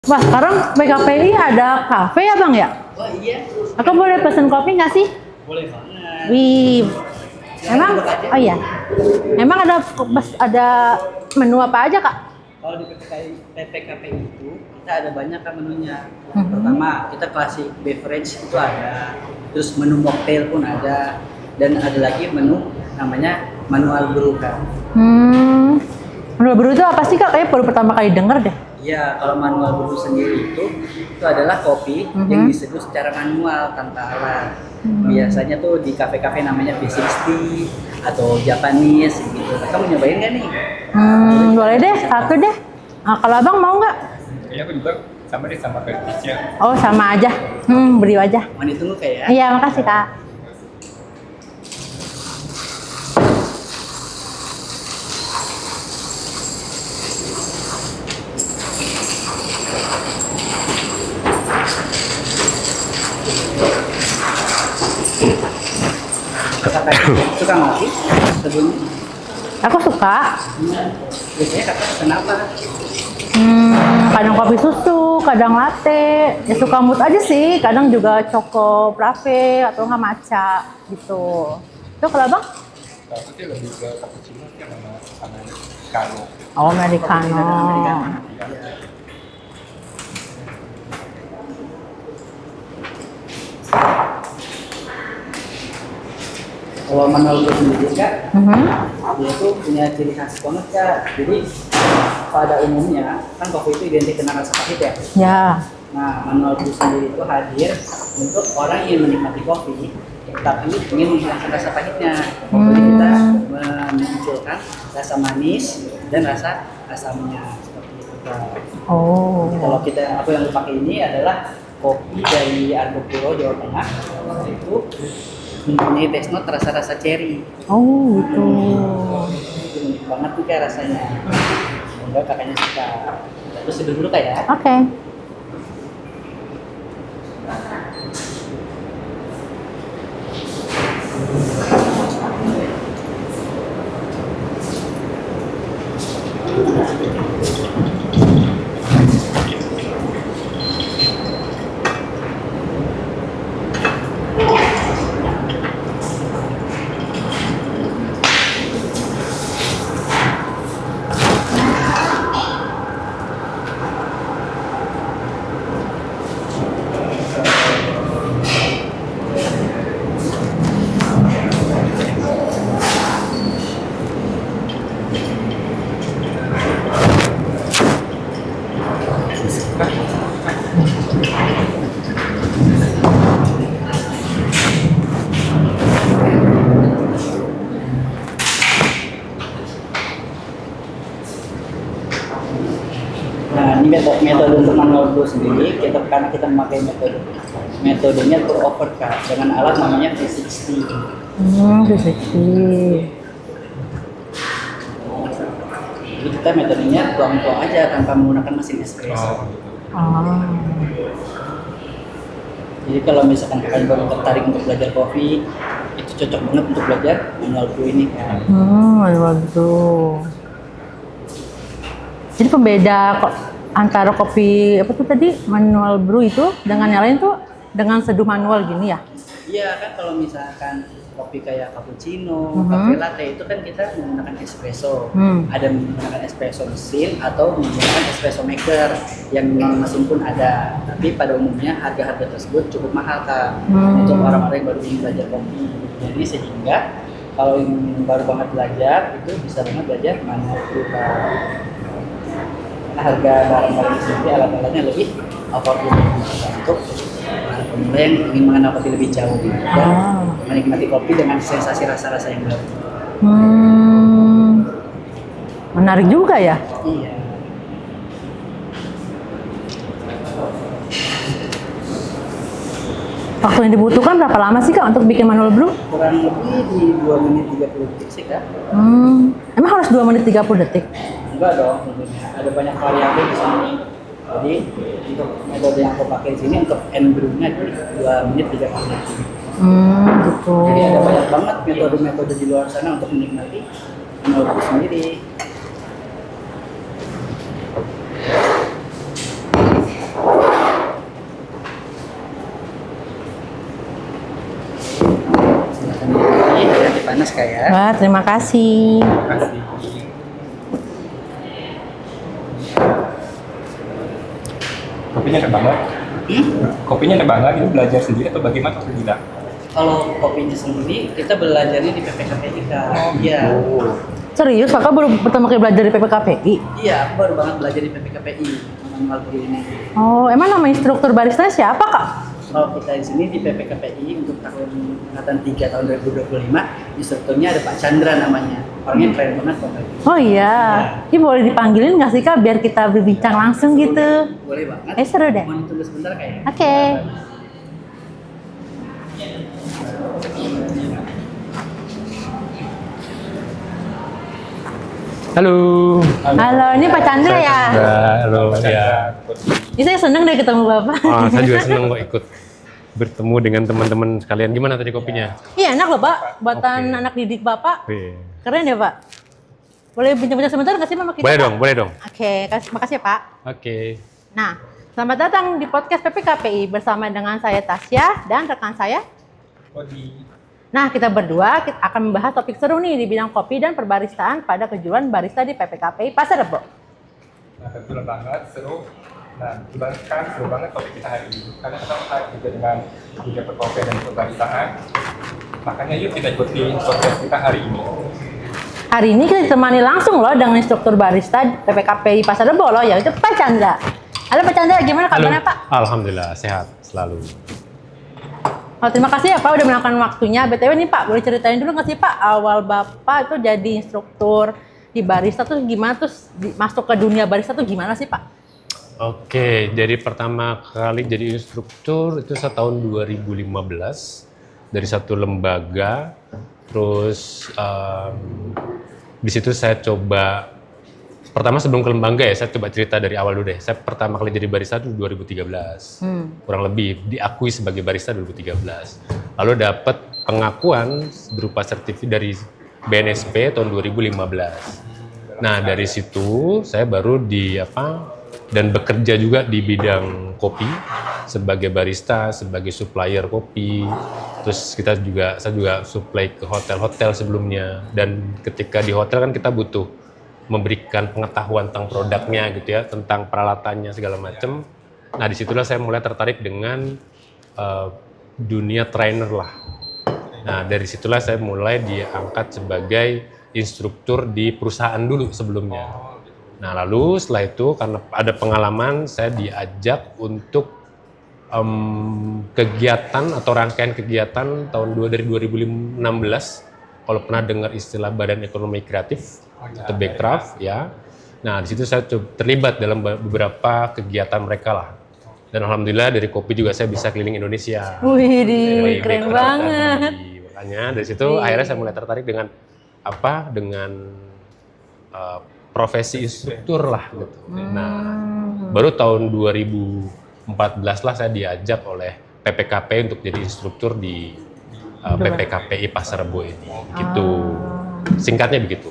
Wah, sekarang PKPI ada kafe ya Bang ya? Oh iya. Aku boleh pesen kopi nggak sih? Boleh banget. Wih, emang, oh iya, emang ada menu apa aja Kak? Kalau di PPKPI itu kita ada banyak kan menunya. Pertama kita klasik beverage itu ada, terus menu mocktail pun ada, dan ada lagi menu namanya manual brew kan. Menu baru itu apa sih Kak? Kayaknya baru pertama kali denger deh. Iya, kalau manual brew sendiri itu adalah kopi yang diseduh secara manual tanpa alat. Biasanya tuh di kafe-kafe namanya V60 atau Japanese gitu. Kamu nyobain nggak nih? Boleh deh, satu deh. Nah, kalau Abang mau nggak? Kayaknya aku juga sama deh sama kayak Tisha. Oh, sama aja. Beri aja. Mau ditunggu kayak ya? Iya, makasih Kak. Suka ngopi sebelumnya? Aku suka. Biasanya kakak pesen apa? Kadang kopi susu, kadang latte. Ya suka mood aja sih. Kadang juga choco frappe atau nggak matcha gitu. Itu kalau Abang? Kalau aku sih lebih ke cappuccino sih sama americano. Oh, americano. Kalau manual brew sendiri kak, dia itu punya ciri khas banget kak. Jadi pada umumnya kan kopi itu identik dengan rasa pahit ya. Ya. Nah, manual brew sendiri itu hadir untuk orang yang menikmati kopi tapi ingin menghilangkan rasa pahitnya. Jadi kita memunculkan rasa manis dan rasa asamnya seperti itu kak. Oh. Kalau aku yang pakai ini adalah kopi dari Argopuro Jawa Tengah. Itu mempunyai taste note rasa-rasa cherry. Oh, gitu. Itu unik banget tuh kayak rasanya. Semoga kakaknya suka. Terus seduh dulu kak ya. Oke. Nah, ini metode untuk manual brew sendiri, karena kita memakai metodenya pour over kak dengan alat namanya V60. V60. Jadi kita metodenya tuang-tuang aja tanpa menggunakan mesin espresso. Jadi kalau misalkan kakak baru tertarik untuk belajar kopi, itu cocok banget untuk belajar manual brew ini kan. Manual brew. Jadi pembeda antara kopi apa tuh tadi manual brew itu dengan yang lain tuh dengan seduh manual gini ya? Iya kan kalau misalkan kopi kayak cappuccino, cafe latte itu kan kita menggunakan espresso. Ada menggunakan espresso mesin atau menggunakan espresso maker yang non mesin pun ada. Tapi pada umumnya harga-harga tersebut cukup mahal kak untuk orang-orang yang baru ingin belajar kopi. Jadi sehingga kalau yang baru banget belajar itu bisa banget belajar manual brew kak. Harga barang-barang sendiri alat-alatnya lebih affordable untuk para pemula yang ingin mengenal kopi lebih jauh dan menikmati kopi dengan sensasi rasa-rasa yang baru. Menarik juga ya. Iya. Waktu yang dibutuhkan berapa lama sih kak untuk bikin manual brew? Kurang lebih di 2 menit 30 detik sih kak. Emang harus 2 menit 30 detik? Enggak dong, tentunya. Ada banyak variabel di sini. Jadi untuk metode yang aku pakai di sini untuk end brew-nya 2 menit 30 detik. Gitu. Jadi ada banyak banget metode-metode di luar sana untuk menikmati manual brew sendiri. panas kayak. Wah, terima kasih. Kasih. Kopinya enak banget. Kopinya enak banget. Itu belajar sendiri atau bagaimana waktu kita? Kalau kopinya sendiri kita belajarnya di PPKPI Kak. Iya. Serius, kakak baru pertama kali belajar di PPKPI? Iya, aku baru banget belajar di PPKPI manual brew ini. Oh, emang nama instruktur barista siapa, Kak? Kalau kita di sini di PPKPI untuk tahun angkatan 3 tahun 2025, instrukturnya ada Pak Chandra namanya. Orangnya keren banget Pak. Oh iya. Ini boleh dipanggilin nggak sih, Kak, biar kita berbincang langsung gitu? Boleh banget. Seru deh. Mau ditunggu sebentar kayaknya. Oke. Halo. Halo, ini Pak Chandra ya? Halo, ya. Ini saya seneng deh ketemu Bapak. Oh, saya juga senang kok ikut bertemu dengan teman-teman sekalian. Gimana tadi kopinya? Iya, enak loh, Pak. Buatan Oke. anak didik Bapak. Wih. Keren ya, Pak? Boleh bincang-bincang sebentar nggak sih sama kita, Boleh Pak? dong, boleh dong. Oke, makasih ya, Pak. Oke. Nah, selamat datang di podcast PPKPI bersama dengan saya Tasya dan rekan saya. Nah, kita berdua akan membahas topik seru nih di bidang kopi dan perbaristaan pada kejuruan barista di PPKPI Pasar Rebo. Nah, betul banget, seru. Nah, kan seru banget topik kita hari ini. Karena kita tertarik juga dengan dunia perkopian dan perbaristaan. Makanya yuk kita ikuti podcast kita hari ini. Hari ini kita ditemani langsung loh dengan instruktur barista PPKPI Pasar Rebo loh, yaitu Pak Chandra. Halo Pak Chandra, gimana kabarnya Pak? Alhamdulillah, sehat selalu. Oh, terima kasih ya Pak udah meluangkan waktunya. BTW nih Pak, boleh ceritain dulu nggak sih Pak awal Bapak itu jadi instruktur di barista tuh gimana, terus masuk ke dunia barista tuh gimana sih Pak? Oke, jadi pertama kali jadi instruktur itu saya tahun 2015 dari satu lembaga. Terus di situ saya coba, pertama sebelum ke lembaga ya, saya coba cerita dari awal dulu deh. Saya pertama kali jadi barista itu 2013, kurang lebih diakui sebagai barista 2013. Lalu dapat pengakuan berupa sertifikat dari BNSP tahun 2015. Nah dari situ saya baru dan bekerja juga di bidang kopi sebagai barista, sebagai supplier kopi. Terus saya juga supply ke hotel-hotel sebelumnya. Dan ketika di hotel kan kita butuh memberikan pengetahuan tentang produknya gitu ya, tentang peralatannya segala macam. Nah disitulah saya mulai tertarik dengan dunia trainer lah. Nah dari situlah saya mulai diangkat sebagai instruktur di perusahaan dulu sebelumnya. Nah lalu setelah itu karena ada pengalaman, saya diajak untuk kegiatan atau rangkaian kegiatan dari 2016. Kalau pernah dengar istilah Badan Ekonomi Kreatif atau Backcraft ya. Nah di situ saya terlibat dalam beberapa kegiatan mereka lah. Dan alhamdulillah dari kopi juga saya bisa keliling Indonesia. Wih, keren banget. Makanya dari situ akhirnya saya mulai tertarik dengan profesi instruktur lah gitu. Nah baru tahun 2014 lah saya diajak oleh PPKP untuk jadi instruktur di PPKPI Pasar Rebo ini, gitu. Singkatnya begitu.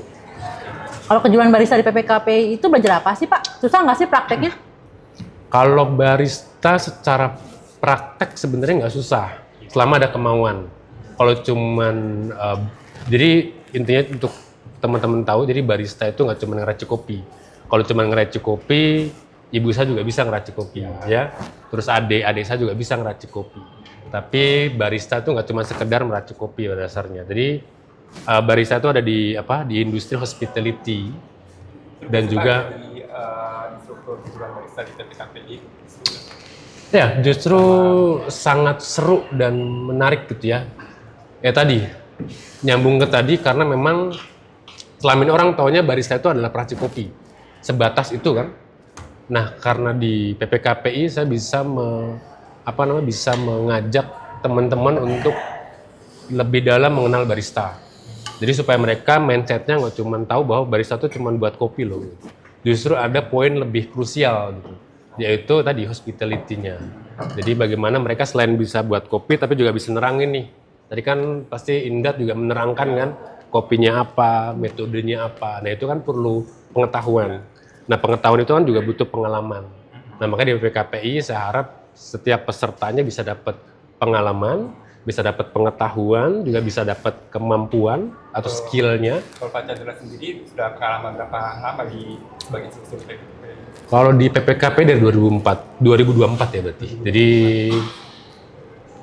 Kalau kejuruan barista di PPKPI itu belajar apa sih Pak? Susah nggak sih prakteknya? Kalau barista secara praktek sebenarnya nggak susah, selama ada kemauan. Kalau cuman, jadi intinya untuk teman-teman tahu, jadi barista itu nggak cuma ngeracik kopi. Kalau cuma ngeracik kopi, ibu saya juga bisa ngeracik kopi, ya. Terus adik saya juga bisa ngeracik kopi. Tapi barista itu nggak cuma sekedar meracik kopi pada dasarnya. Jadi barista itu ada di industri hospitality dan juga instruktur kejuruan barista di PPKPI. ya justru sangat seru dan menarik gitu ya. Ya tadi nyambung ke tadi karena memang selama ini orang taunya barista itu adalah peracik kopi. Sebatas itu kan. Nah, karena di PPKPI saya bisa bisa mengajak teman-teman untuk lebih dalam mengenal barista. Jadi supaya mereka mindset-nya nggak cuma tahu bahwa barista itu cuma buat kopi loh. Justru ada poin lebih krusial gitu, yaitu tadi hospitality-nya. Jadi bagaimana mereka selain bisa buat kopi tapi juga bisa nerangin nih. Tadi kan pasti Indat juga menerangkan kan kopinya apa, metodenya apa. Nah itu kan perlu pengetahuan. Nah pengetahuan itu kan juga butuh pengalaman. Nah makanya di PPKPI saya harap setiap pesertanya bisa dapat pengalaman bisa dapat pengetahuan, juga bisa dapat kemampuan atau skillnya. Kalau Pak Chandra sendiri sudah pengalaman berapa lama di sebagai instruktur PPKP? Kalau di PPKP dari 2024 ya berarti. Jadi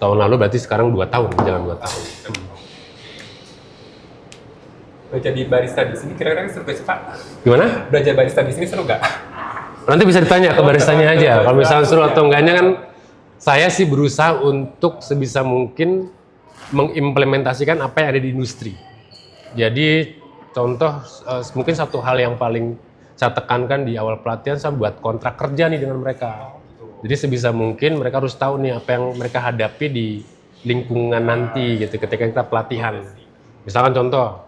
tahun lalu berarti sekarang 2 tahun, jalan 2 tahun. Jadi barista di sini kira-kira seru gak sih Pak? Gimana? Belajar barista di sini seru nggak? Nanti bisa ditanya ke baristanya aja. Kalau misalnya seru atau enggaknya kan, saya sih berusaha untuk sebisa mungkin mengimplementasikan apa yang ada di industri. Jadi contoh mungkin satu hal yang paling saya tekankan di awal pelatihan, saya buat kontrak kerja nih dengan mereka. Jadi sebisa mungkin mereka harus tahu nih apa yang mereka hadapi di lingkungan nanti gitu ketika kita pelatihan. Misalkan contoh,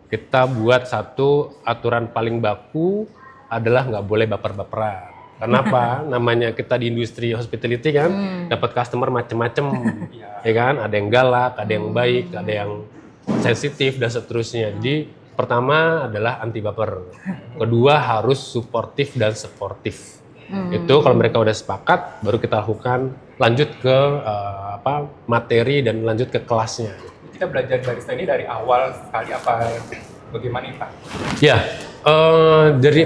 kita buat satu aturan paling baku adalah nggak boleh baper-baperan. Kenapa? Namanya kita di industri hospitality kan, dapat customer macem-macem, ya kan? Ada yang galak, ada yang baik, ada yang sensitif dan seterusnya. Jadi pertama adalah anti baper, kedua harus suportif dan sportif. Itu kalau mereka udah sepakat, baru kita lakukan lanjut ke materi dan lanjut ke kelasnya. Kita belajar barista ini dari awal sekali apa bagaimana nih Pak? Ya,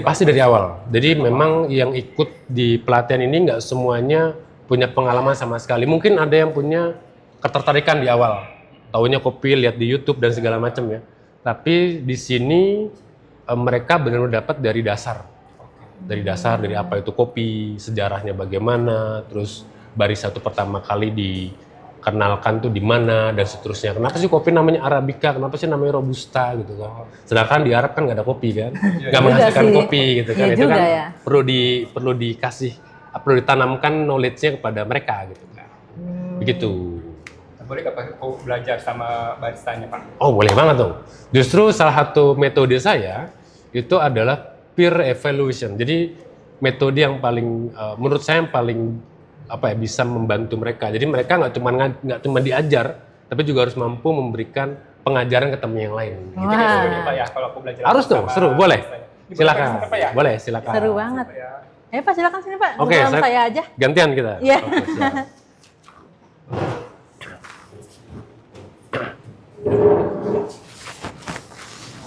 pasti dari awal. Jadi memang yang ikut di pelatihan ini nggak semuanya punya pengalaman sama sekali. Mungkin ada yang punya ketertarikan di awal, taunya kopi, lihat di YouTube dan segala macam ya. Tapi di sini mereka benar-benar dapat dari dasar. Dari dasar, dari apa itu kopi, sejarahnya bagaimana, terus barista itu pertama kali dikenalkan tuh di mana dan seterusnya. Kenapa sih kopi namanya Arabica? Kenapa sih namanya Robusta gitu kan? Sedangkan di Arab kan nggak ada kopi kan, nggak menghasilkan kopi gitu kan. Iya Itu kan ya. perlu ditanamkan knowledge-nya kepada mereka gitu kan. Begitu. Boleh nggak Pak belajar sama baristanya Pak? Oh boleh banget dong. Justru salah satu metode saya itu adalah peer evaluation. Jadi metode yang paling menurut saya yang paling bisa membantu mereka. Jadi mereka nggak cuma diajar, tapi juga harus mampu memberikan pengajaran ke teman yang lain. Gitu. Wah. Ini Pak ya kalau aku belajar Harus dong, sama seru, boleh. baristanya. Silakan. Boleh, Pak, ya? Boleh, silakan. Seru banget. Pak silakan sini Pak. Oke, Sama saya aja. gantian kita. Iya. Oke, siap.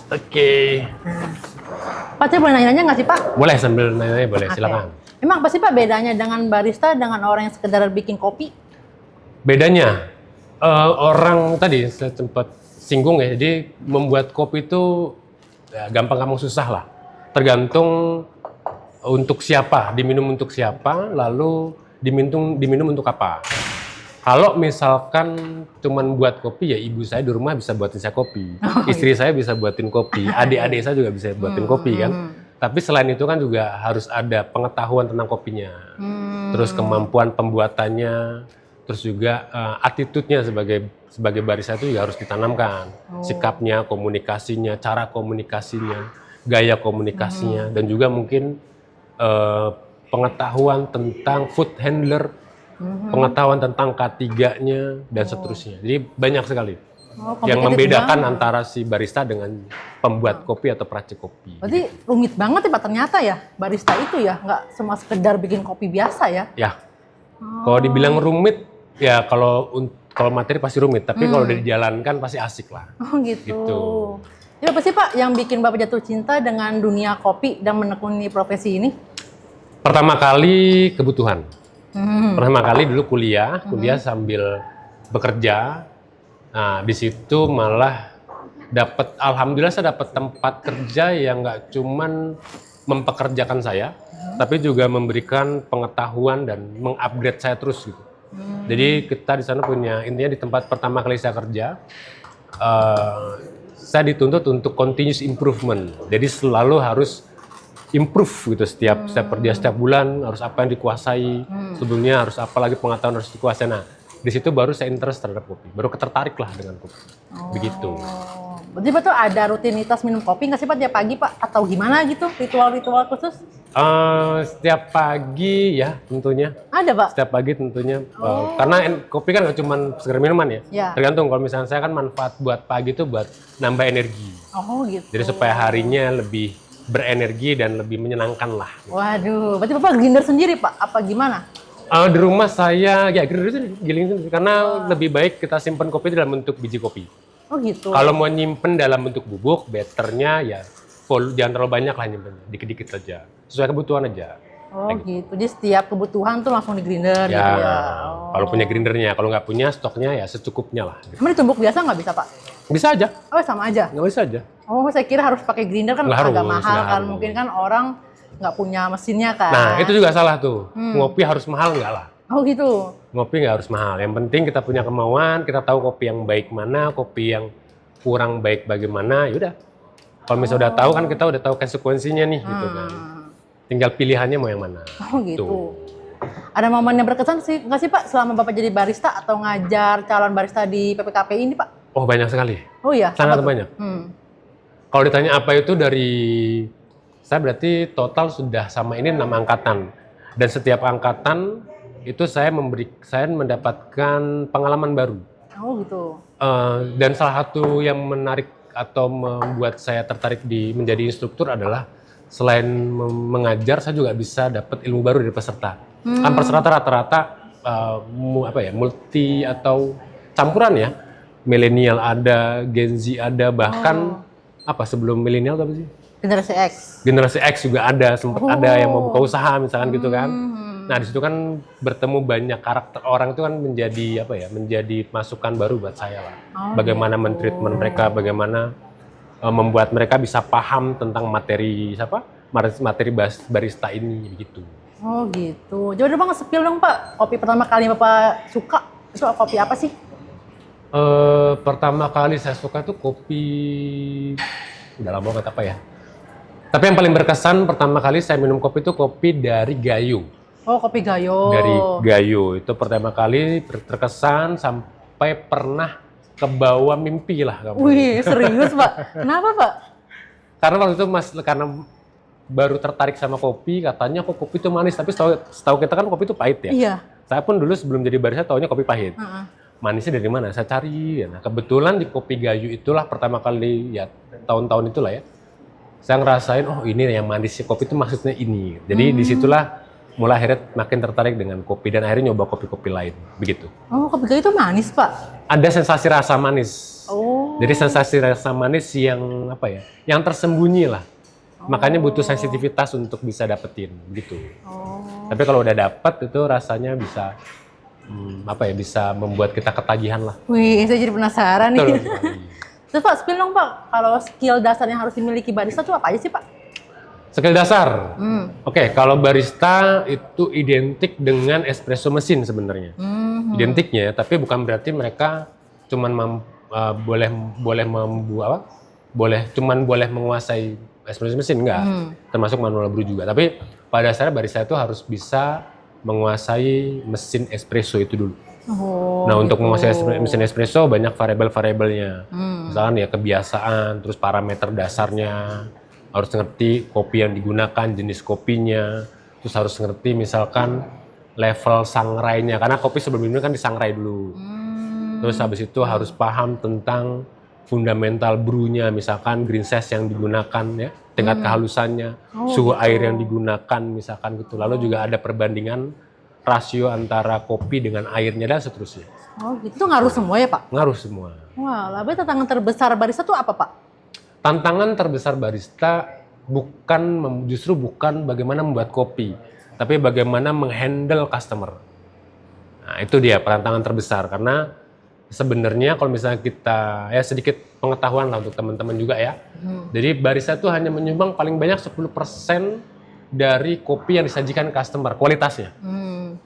Oke. Pak, saya boleh nanya-nanya nggak sih Pak? Boleh sambil nanya, boleh, Oke. silakan. Emang apa sih Pak bedanya dengan barista dengan orang yang sekedar bikin kopi? Bedanya, orang tadi saya sempat singgung ya, jadi membuat kopi itu ya, gampang susah lah. Tergantung untuk siapa, diminum untuk siapa, lalu diminum untuk apa. Kalau misalkan cuman buat kopi ya ibu saya di rumah bisa buatin saya kopi, istri saya bisa buatin kopi, adik-adik saya juga bisa buatin kopi kan. Tapi selain itu kan juga harus ada pengetahuan tentang kopinya, terus kemampuan pembuatannya, terus juga attitude-nya sebagai barista itu juga harus ditanamkan, sikapnya, komunikasinya, cara komunikasinya, gaya komunikasinya, dan juga mungkin pengetahuan tentang food handler, pengetahuan tentang K3-nya dan seterusnya. Jadi banyak sekali yang membedakan antara si barista dengan pembuat kopi atau peracik kopi. Berarti rumit banget ya Pak ternyata ya barista itu ya, nggak cuma sekedar bikin kopi biasa ya? Ya, kalau dibilang rumit, ya kalau materi pasti rumit, tapi kalau udah dijalankan pasti asik lah. Oh gitu. Gitu. Ya apa sih Pak yang bikin Bapak jatuh cinta dengan dunia kopi dan menekuni profesi ini? Pertama kali kebutuhan. Pertama kali dulu kuliah sambil bekerja. Nah, di situ malah alhamdulillah saya dapat tempat kerja yang nggak cuman mempekerjakan saya, tapi juga memberikan pengetahuan dan mengupgrade saya terus gitu. Jadi kita di sana intinya di tempat pertama kali saya kerja, saya dituntut untuk continuous improvement. Jadi selalu harus improve gitu setiap kerja setiap bulan harus apa yang dikuasai, sebelumnya harus apa lagi pengetahuan harus dikuasai. Nah, di situ baru saya interest terhadap kopi, baru ketertarik lah dengan kopi. Begitu. Berarti Pak tuh ada rutinitas minum kopi nggak sih Pak tiap pagi Pak? Atau gimana gitu, ritual-ritual khusus? Setiap pagi ya tentunya. Ada Pak? Setiap pagi tentunya. Karena kopi kan nggak cuma sekedar minuman ya. Ya. Tergantung, kalau misalnya saya kan manfaat buat pagi itu buat nambah energi. Oh gitu. Jadi supaya harinya lebih berenergi dan lebih menyenangkan lah. Waduh, berarti Bapak grinder sendiri Pak? Apa gimana? Di rumah saya ya giling karena lebih baik kita simpan kopi dalam bentuk biji kopi. Oh gitu. Kalau mau nyimpen dalam bentuk bubuk, betternya ya jangan terlalu banyak lah nyimpennya, dikit-dikit saja, sesuai kebutuhan aja. Oh gitu. Jadi setiap kebutuhan tuh langsung di grinder Ya, gitu ya. kalau punya grindernya, kalau nggak punya stoknya ya secukupnya lah. Gitu. Emang ditumbuk biasa nggak bisa Pak? Bisa aja, Oh sama aja. nggak bisa aja. Oh saya kira harus pakai grinder kan Nggak agak harus, mahal nggak kan. harus. Mungkin kan orang nggak punya mesinnya kan. Nah itu juga salah tuh, ngopi harus mahal nggak lah. Oh gitu. Ngopi nggak harus mahal, yang penting kita punya kemauan, kita tahu kopi yang baik mana, kopi yang kurang baik bagaimana, yaudah. Kalau misalnya udah tahu kan kita udah tahu konsekuensinya nih gitu kan. Tinggal pilihannya mau yang mana. Oh gitu. Tuh. Ada momen yang berkesan sih nggak sih Pak selama Bapak jadi barista atau ngajar calon barista di PPKP ini Pak? Oh banyak sekali, Oh iya. sangat apa tuh? banyak. Kalau ditanya apa itu dari, saya berarti total sudah sama ini 6 angkatan. Dan setiap angkatan itu saya mendapatkan pengalaman baru. Oh gitu. Dan salah satu yang menarik atau membuat saya tertarik menjadi instruktur adalah selain mengajar, saya juga bisa dapat ilmu baru dari peserta. Kan peserta rata-rata multi atau campuran ya. Milenial ada, Gen Z ada, bahkan sebelum milenial apa sih? Generasi X. Generasi X juga ada, sempat ada yang mau buka usaha misalkan gitu kan. Nah di situ kan bertemu banyak karakter orang itu kan menjadi masukan baru buat saya lah. Bagaimana men-treatment mereka, bagaimana membuat mereka bisa paham tentang materi barista ini begitu. Oh gitu. Coba dong Bang spill dong Pak. Kopi pertama kali Bapak suka itu kopi apa sih? Pertama kali saya suka tuh kopi, udah lama banget apa ya. Tapi yang paling berkesan pertama kali saya minum kopi itu kopi dari Gayo. Oh kopi Gayo. Dari Gayo itu pertama kali terkesan sampai pernah kebawa mimpi lah. Wih serius Pak? Kenapa Pak? Karena waktu itu karena baru tertarik sama kopi, katanya kok kopi itu manis, tapi setahu kita kan kopi itu pahit ya. Iya. Saya pun dulu sebelum jadi barista taunya kopi pahit. Manisnya dari mana? Saya cari. Nah, kebetulan di Kopi Gayo itulah pertama kali ya tahun-tahun itulah ya. Saya ngerasain ini yang manisnya kopi itu maksudnya ini. Jadi disitulah mulai akhirnya makin tertarik dengan kopi dan akhirnya nyoba kopi-kopi lain begitu. Oh kopi Gayo itu manis Pak? Ada sensasi rasa manis. Oh. Jadi sensasi rasa manis yang yang tersembunyi lah. Makanya butuh sensitivitas untuk bisa dapetin gitu. Tapi kalau udah dapet itu rasanya bisa bisa membuat kita ketagihan lah. Wih, saya jadi penasaran nih. Betul. Terus Pak, spill dong Pak, kalau skill dasar yang harus dimiliki barista itu apa aja sih Pak? Skill dasar. Oke, kalau barista itu identik dengan espresso mesin sebenarnya. Identiknya, tapi bukan berarti mereka cuman boleh menguasai espresso mesin, enggak. Termasuk manual brew juga. Tapi pada dasarnya barista itu harus bisa menguasai mesin espresso itu dulu. Nah untuk menguasai mesin espresso banyak variabel-variabelnya. Misalkan ya kebiasaan, terus parameter dasarnya, harus ngerti kopi yang digunakan, jenis kopinya, terus harus ngerti misalkan level sangrainya, karena kopi sebelum ini kan disangrai dulu. Terus habis itu harus paham tentang fundamental brewnya, misalkan green size yang digunakan ya, tingkat kehalusannya, suhu air yang digunakan misalkan gitu. Lalu juga ada perbandingan rasio antara kopi dengan airnya dan seterusnya. Oh gitu, itu ngaruh semua ya Pak? Ngaruh semua. Wah, lalu tantangan terbesar barista itu apa Pak? Tantangan terbesar barista justru bukan bagaimana membuat kopi, tapi bagaimana menghandle customer. Nah itu dia tantangan terbesar, karena sebenarnya kalau misalnya kita sedikit pengetahuan lah untuk teman-teman juga ya. Jadi barista itu hanya menyumbang paling banyak 10% dari kopi yang disajikan customer, kualitasnya.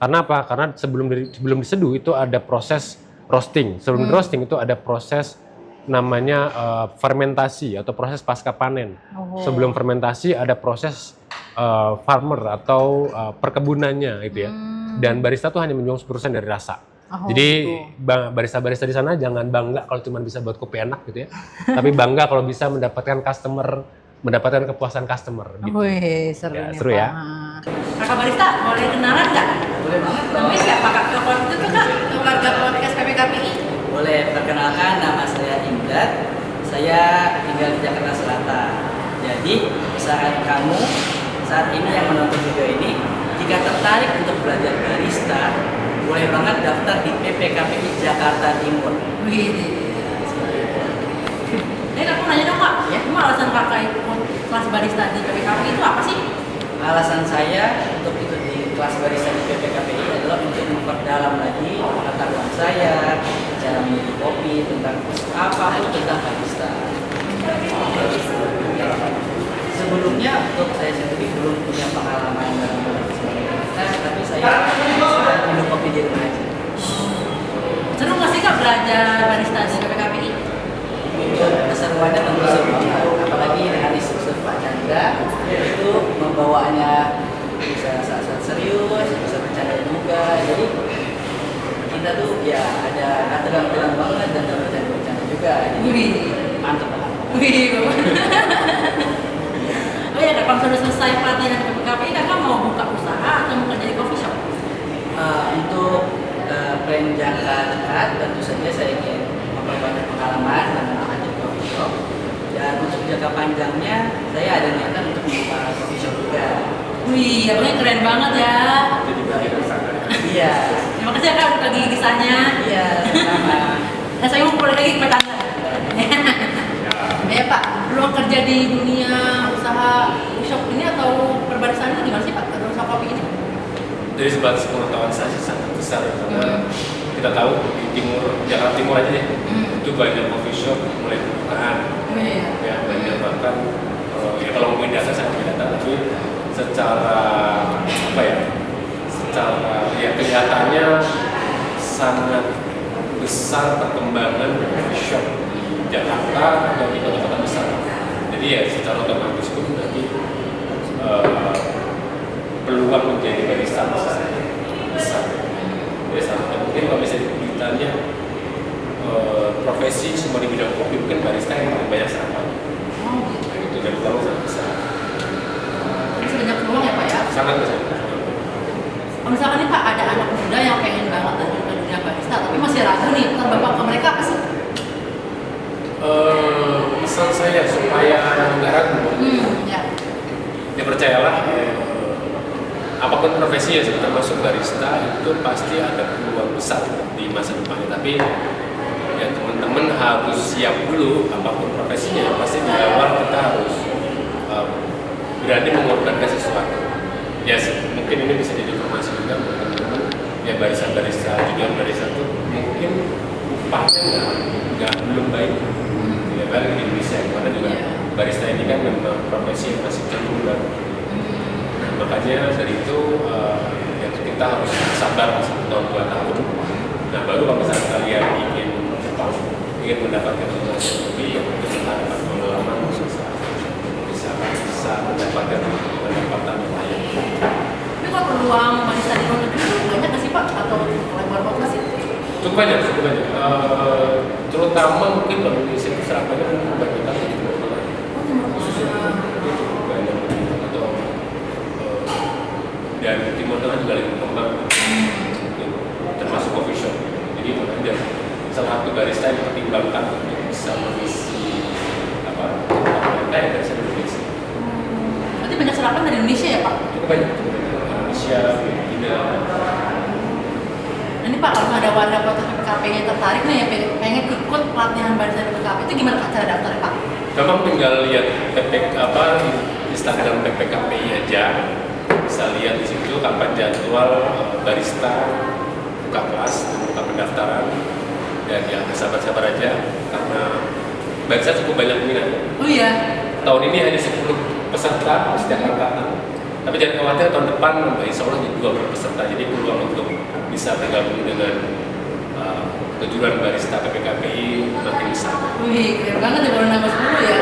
Karena apa? Karena sebelum diseduh itu ada proses roasting. Sebelum roasting itu ada proses namanya fermentasi atau proses pasca panen. Sebelum fermentasi ada proses farmer atau perkebunannya gitu ya. Dan barista tuh hanya menyumbang 10% dari rasa. Jadi barista-barista di sana jangan bangga kalau cuma bisa buat kopi enak gitu ya. Tapi bangga kalau bisa mendapatkan kepuasan customer gitu. Wih, seru Ya, nih seru ya. Kakak barista, boleh kenalan nggak? Boleh banget. Boleh siapa Kak? Telepon itu tuh Kak, warga podcast PPKPI. Boleh, perkenalkan nama saya Imdad. Saya tinggal di Jakarta Selatan. Jadi saat ini yang menonton video ini, jika tertarik untuk belajar barista, boleh banget daftar di PPKPI Jakarta Timur. Wih. Aku nanya dong Kak, ya, cuma alasan kakak ikut kelas barista di PPKPI itu apa sih? Alasan saya untuk ikut di kelas barista di PPKPI adalah untuk memperdalam lagi pengetahuan saya, cara memilih kopi, tentang apapun tentang barista. Sebelumnya untuk saya sendiri belum punya pengalaman dalam sebagai barista, tapi saya sudah minum kopi di rumah aja. Seru nggak sih Kak belajar barista di PPKPI? Keseruannya tentu seru, apalagi dengan instruktur Pak Chandra itu membawaannya bisa saat-saat serius, bisa bercanda juga. Jadi kita tuh ya ada tegang-tegang banget dan bercanda-bercanda juga. Jadi mantap banget. Wih, oh ya Kak, kalau sudah selesai pelatihan di PPKPI, Kakak mau buka usaha atau mau kerja di coffee shop? Untuk plan jangka dekat tentu saja saya ingin memperbanyak pengalaman dan lanjut coffee shop. Dan untuk jangka panjangnya saya ada niatan untuk membuka coffee shop juga. Wih, abangnya keren banget ya. Itu juga kita sadar. Iya. Terima kasih ya Kak udah bagi kisahnya. Iya, sama. Nah, saya mau pulang lagi ke Pak Chandra. Ya Pak, peluang kerja di dunia usaha coffee shop ini atau perbaristaan itu gimana sih Pak? Atau usaha kopi ini? Dari sebatas pengetahuan saya sih sangat besar ya, karena kita tahu di timur, Jakarta Timur aja ya, itu banyak coffee shop mulai pembukaan, ya banyak bahkan ya kalau ngomongin data saya punya data, tapi secara apa ya, secara ya kelihatannya sangat besar perkembangan coffee shop di Jakarta dan di kota-kota besar. Jadi ya secara otomatis pun nanti peluang menjadi barista besar. Ya sama mungkin kalau misalnya ditanya profesi semua di bidang kopi mungkin barista yang paling banyak sarapan. Oh gitu. Itu dan peluang sangat besar. Masih banyak peluang ya Pak ya? Sangat besar. Kalau misalkan nih Pak ada anak muda yang pengen banget terjun ke dunia barista tapi masih ragu nih, pesan Bapak ke mereka apa sih? Pesan saya supaya nggak ragu. Ya. Ya percayalah. Apapun profesi ya, termasuk barista itu pasti ada peluang besar di masa depannya. Tapi ya teman-teman harus siap dulu apapun profesinya. Pasti di awal kita harus berani mengorbankan sesuatu. Ya mungkin ini bisa jadi informasi juga buat teman-teman. Ya barista-barista, junior barista itu mungkin upahnya nggak belum baik. Ya balik di Indonesia, karena juga barista ini kan memang profesi yang masih cenderung baru. Makanya dari itu ya kita harus sabar 1 tahun 2 tahun. Nah baru kalau misalnya kalian ingin mendapatkan informasi lebih, ya mungkin setelah dapat pengalaman bisa mendapatkan pendapatan yang lain. Tapi kalau peluang barista di luar negeri itu banyak nggak sih Pak? Atau lebar banget sih? Cukup banyak. Terutama mungkin kalau Indonesia itu serapannya kebanyakan di Timur Tengah. Cukup banyak atau dan Timur Tengah juga lebih berkembang, termasuk coffee shop. Jadi ada salah satu barista yang dipertimbangkan untuk bisa mengisi mereka yang dari Indonesia. Berarti banyak serapan dari Indonesia ya Pak? Cukup banyak. Indonesia, Filipina. Ini Pak, kalau ada warga kota PPKP yang tertarik nih, pengen ikut pelatihan barista di PPKP itu gimana Pak cara daftarnya Pak? Gampang, tinggal lihat Instagram PPKPI aja. Bisa lihat di situ kapan jadwal barista buka kelas, buka pendaftaran. Dan ya sabar-sabar aja karena barista cukup banyak minat. Oh iya. Tahun ini hanya 10 peserta setiap angkatan. Tapi jangan khawatir, tahun depan insya Allah jadi 20 peserta. Jadi peluang untuk bisa bergabung dengan kejuruan barista PPKPI makin besar. Wih, keren banget ya kalau nambah 10 ya.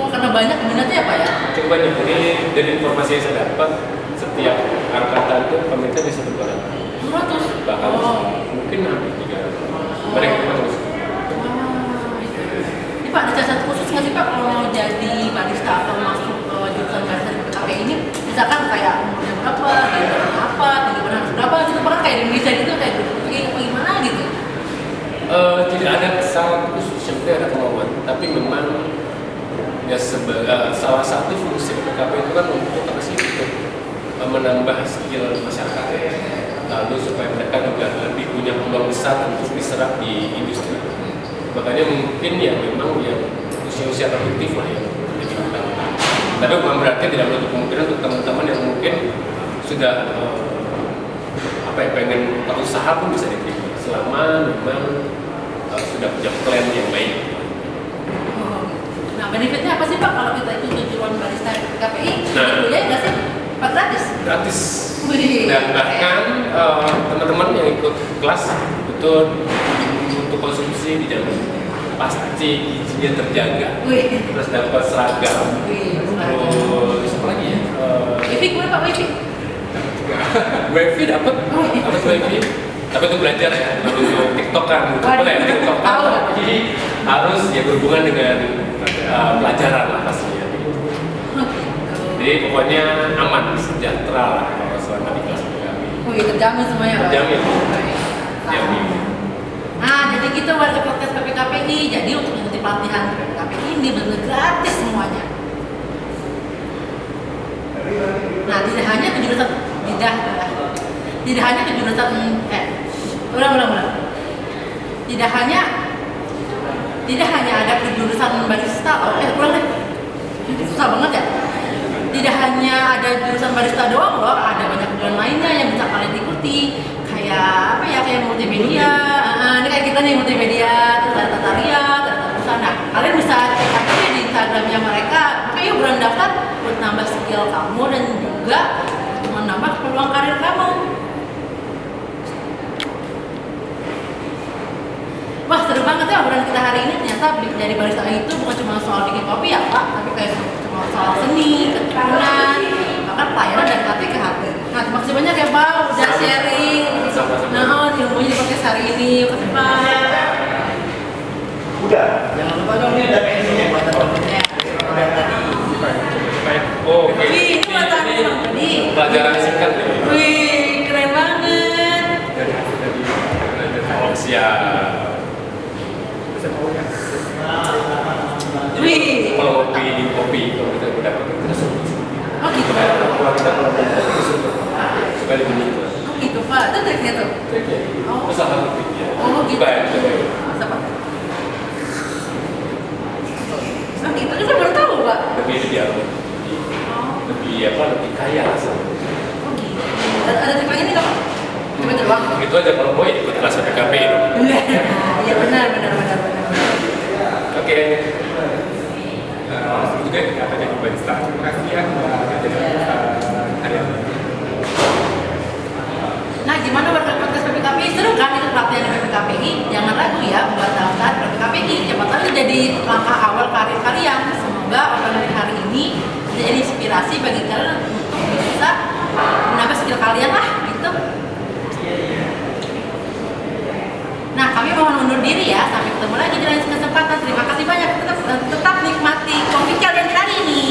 Karena banyak minatnya ya Pak ya? Cukup banyak. Ini dari informasi yang saya dapat, setiap angkatan itu pemerintah bisa berkurang. 200? Bahkan mungkin hampir 300. Mereka terus. Ini Pak, ada catatan khusus nggak sih Pak kalau jadi barista atau masuk jurusan barista di PPKP ini? Misalkan kayak umurnya berapa, gitu, apa, tinggi badan harus berapa, gitu. Pernah kayak di Indonesia gitu, kayak gimana gitu? Tidak ada syarat khusus, yang penting ada kemauan. Tapi memang ya salah satu fungsi PPKP itu kan untuk menambah skill masyarakat, lalu supaya mereka juga lebih punya peluang besar untuk diserap di industri. Makanya mungkin ya memang yang usia-usia produktif lah yang jadi utama. Tapi bukan berarti tidak menutup kemungkinan untuk teman-teman yang mungkin sudah pengen berusaha pun bisa diterima selama memang sudah punya plan yang baik. Nah, benefitnya apa sih Pak kalau kita itu tujuan barista KPI? Nah, ya nggak sih? Pak gratis? Gratis. Wih. Dan bahkan teman-teman yang ikut kelas itu untuk konsumsi dijamin pasti gizinya terjaga. Wih. Terus dapat seragam. Wih, Terus apa lagi ya? Wifi gimana Pak Wifi? Wifi dapat wifi. Tapi itu belajar ya, untuk TikTok kan, boleh ya TikTok kan, tapi harus ya berhubungan dengan pelajaran lah pastinya. Jadi pokoknya aman, sejahtera lah kalau selama di kelas kami. Wih, terjamin semuanya Pak. Terjamin. Terjamin. Nah, jadi gitu warga podcast PPKPI. Jadi untuk mengikuti pelatihan PPKPI ini benar gratis semuanya. Nah, tidak hanya kejurusan tidak hanya kejurusan ulang. Tidak hanya ada kejurusan barista ulang deh. Susah banget ya. Tidak hanya ada jurusan barista doang loh, ada banyak jurusan lainnya yang bisa kalian ikuti. Kayak kayak multimedia. Ini kayak kita nih multimedia, terus ada tata rias, ada tata busana. Kalian bisa cek aja di Instagramnya mereka. Makanya buruan daftar buat nambah skill kamu dan juga menambah peluang karir kamu. Wah, seru banget ya obrolan kita hari ini. Ternyata jadi barista itu bukan cuma soal bikin kopi ya Pak, tapi kayak cuma soal seni, ketekunan, bahkan pelayanan dari hati ke hati. Nah, terima kasih banyak ya Pak udah sharing. Nah, ilmunya di podcast hari ini. Terima kasih Pak. Udah. Jangan lupa dong nih ada pensinya buat teman-temannya. Oh, oke. Wih, ini mata tadi. Pelajaran singkat ya. Wih, keren banget. Oh, siap. Wih. Kalau kopi kalau kita udah kita sebut. Oh gitu. Kalau kita supaya lebih nikmat. Oh gitu Pak. Itu triknya tuh. Triknya. Oh. Terus apa triknya? Oh gitu. Baik. Masa Pak? Oh gitu, kan saya baru tahu Pak. Lebih kaya rasanya. Oh gitu. Ada trik lainnya nggak Pak? Cuma itu doang. Itu aja kalau mau ikut kelas PPKP itu. Iya benar. Oke. Juga kita jadi barista. Terima kasih ya jadi hari ini. Nah, gimana warga podcast PPKPI? Seru kan ikut pelatihan di PPKPI? Jangan ragu ya buat daftar PPKPI. Siapa tahu itu jadi langkah awal karir kalian. Semoga obrolan hari ini bisa jadi inspirasi bagi kalian untuk bisa menambah skill kalian lah, gitu. Nah, kami mohon undur diri ya. Sampai ketemu lagi di lain kesempatan. Terima kasih banyak. Tetap nikmati kopi kalian hari ini.